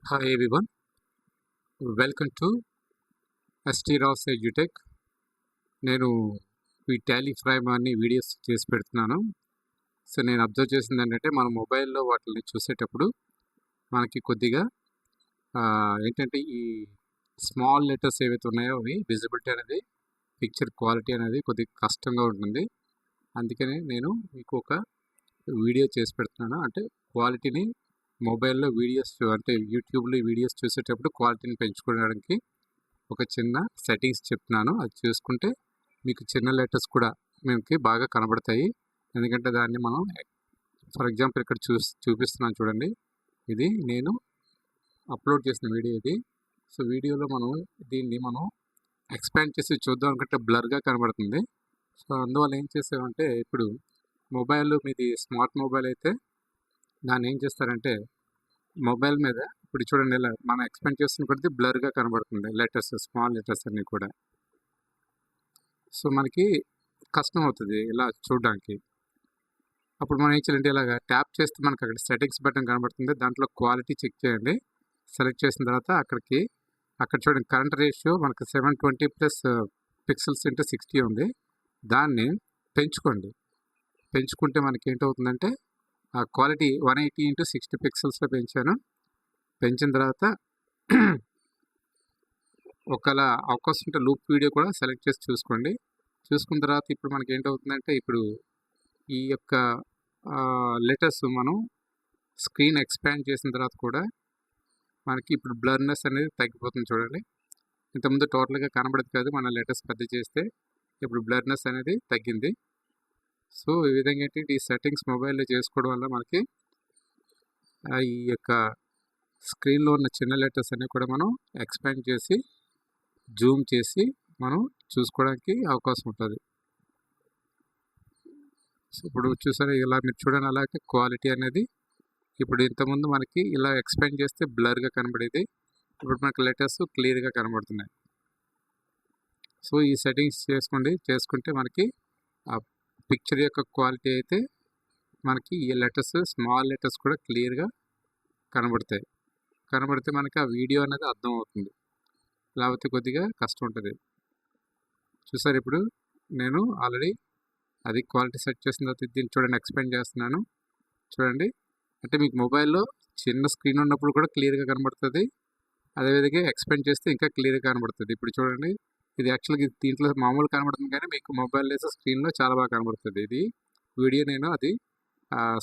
Hi everyone, welcome to ST Ross EduTech. నేను ఈ Tally Prime అన్ని వీడియోస్ చేసి పెడుతున్నాను. సో నేను అబ్జర్వ్ చేసింది ఏంటంటే మన మొబైల్లో వాటిని చూసేటప్పుడు మనకి కొద్దిగా ఏంటంటే ఈ స్మాల్ లెటర్స్ ఏవైతే ఉన్నాయో అవి విజిబిలిటీ అనేది పిక్చర్ క్వాలిటీ అనేది కొద్దిగా కష్టంగా ఉంటుంది. అందుకనే నేను మీకు ఒక వీడియో చేసి పెడుతున్నాను. అంటే క్వాలిటీని మొబైల్లో వీడియోస్ అంటే యూట్యూబ్లో వీడియోస్ చూసేటప్పుడు క్వాలిటీని పెంచుకోవడానికి ఒక చిన్న సెట్టింగ్స్ చెప్తున్నాను. అది చూసుకుంటే మీకు చిన్న లెటర్స్ కూడా మీకు బాగా కనబడతాయి. ఎందుకంటే దాన్ని మనం ఫర్ ఎగ్జాంపుల్ ఇక్కడ చూపిస్తున్నాను చూడండి. ఇది నేను అప్లోడ్ చేసిన వీడియో ఇది. సో వీడియోలో దీన్ని మనం ఎక్స్పాండ్ చేసి చూద్దాం అనుకుంటే బ్లర్గా కనబడుతుంది. సో అందువల్ల ఏం చేసామంటే ఇప్పుడు మొబైల్ మీది స్మార్ట్ మొబైల్ అయితే దాన్ని ఏం చేస్తారంటే మొబైల్ మీద ఇప్పుడు చూడండి ఇలా మనం ఎక్స్పాండ్ చేస్తున్న కొద్దీ బ్లర్గా కనబడుతుంది లెటర్స్, స్మాల్ లెటర్స్ అన్నీ కూడా. సో మనకి కష్టం అవుతుంది ఇలా చూడడానికి. అప్పుడు మనం ఏం చేయాలంటే ఇలాగ ట్యాప్ చేస్తే మనకు అక్కడ సెట్టింగ్స్ బటన్ కనబడుతుంది. దాంట్లో క్వాలిటీ చెక్ చేయండి. సెలెక్ట్ చేసిన తర్వాత అక్కడ చూడండి కరెంట్ రేషియో మనకు 720 పిక్సెల్స్ ఇంటూ 60 ఉంది. దాన్ని పెంచుకోండి. పెంచుకుంటే మనకి ఏంటవుతుందంటే ఆ క్వాలిటీ 180 ఇంటూ 60 పిక్సెల్స్లో పెంచాను. పెంచిన తర్వాత ఒకవేళ అవకాశం ఉంటే లూప్ వీడియో కూడా సెలెక్ట్ చేసి చూసుకోండి. చూసుకున్న తర్వాత ఇప్పుడు మనకి ఏంటవుతుందంటే ఇప్పుడు ఈ యొక్క లెటర్స్ మనం స్క్రీన్ ఎక్స్పాండ్ చేసిన తర్వాత కూడా మనకి ఇప్పుడు బ్లర్నెస్ అనేది తగ్గిపోతుంది చూడండి. ఇంతకుముందు టోటల్గా కనబడదు కాదు మన లెటర్స్ పెద్ద చేస్తే, ఇప్పుడు బ్లర్నెస్ అనేది తగ్గింది. సో ఈ విధంగా ఏంటంటే ఈ సెట్టింగ్స్ మొబైల్లో చేసుకోవడం వల్ల మనకి ఈ యొక్క స్క్రీన్లో ఉన్న చిన్న లెటర్స్ అన్నీ కూడా మనం ఎక్స్పాండ్ చేసి జూమ్ చేసి మనం చూసుకోవడానికి అవకాశం ఉంటుంది. సో ఇప్పుడు చూసారా ఇలా మీరు చూడండి, అలాగే క్వాలిటీ అనేది ఇప్పుడు ఇంతకుముందు మనకి ఇలా ఎక్స్పాండ్ చేస్తే బ్లర్గా కనబడేది, ఇప్పుడు మనకి లెటర్స్ క్లియర్గా కనబడుతున్నాయి. సో ఈ సెట్టింగ్స్ చేసుకుంటే మనకి ఆ పిక్చర్ యొక్క క్వాలిటీ అయితే మనకి ఈ లెటర్స్, స్మాల్ లెటర్స్ కూడా క్లియర్గా కనబడితే మనకి ఆ వీడియో అనేది అర్థం అవుతుంది. లేకపోతే కొద్దిగా కష్టం ఉంటుంది. చూసారు ఇప్పుడు నేను ఆల్రెడీ అది క్వాలిటీ సెట్ చేసిన తర్వాత దీన్ని చూడండి ఎక్స్పాండ్ చేస్తున్నాను చూడండి. అంటే మీకు మొబైల్లో చిన్న స్క్రీన్ ఉన్నప్పుడు కూడా క్లియర్గా కనబడుతుంది. అదేవిధంగా ఎక్స్పాండ్ చేస్తే ఇంకా క్లియర్గా కనబడుతుంది. ఇప్పుడు చూడండి ఇది యాక్చువల్గా దీంట్లో మామూలు కనబడుతుంది, కానీ మీకు మొబైల్ వేసే స్క్రీన్లో చాలా బాగా కనబడుతుంది. ఇది వీడియో నేను అది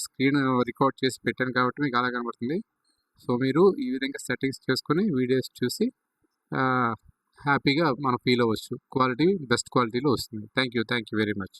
స్క్రీన్ రికార్డ్ చేసి పెట్టాను కాబట్టి మీకు అలా కనబడుతుంది. సో మీరు ఈ విధంగా సెట్టింగ్స్ చేసుకొని వీడియోస్ చూసి హ్యాపీగా మనం ఫీల్ అవ్వచ్చు. క్వాలిటీ బెస్ట్ క్వాలిటీలో వస్తుంది. Thank you very much.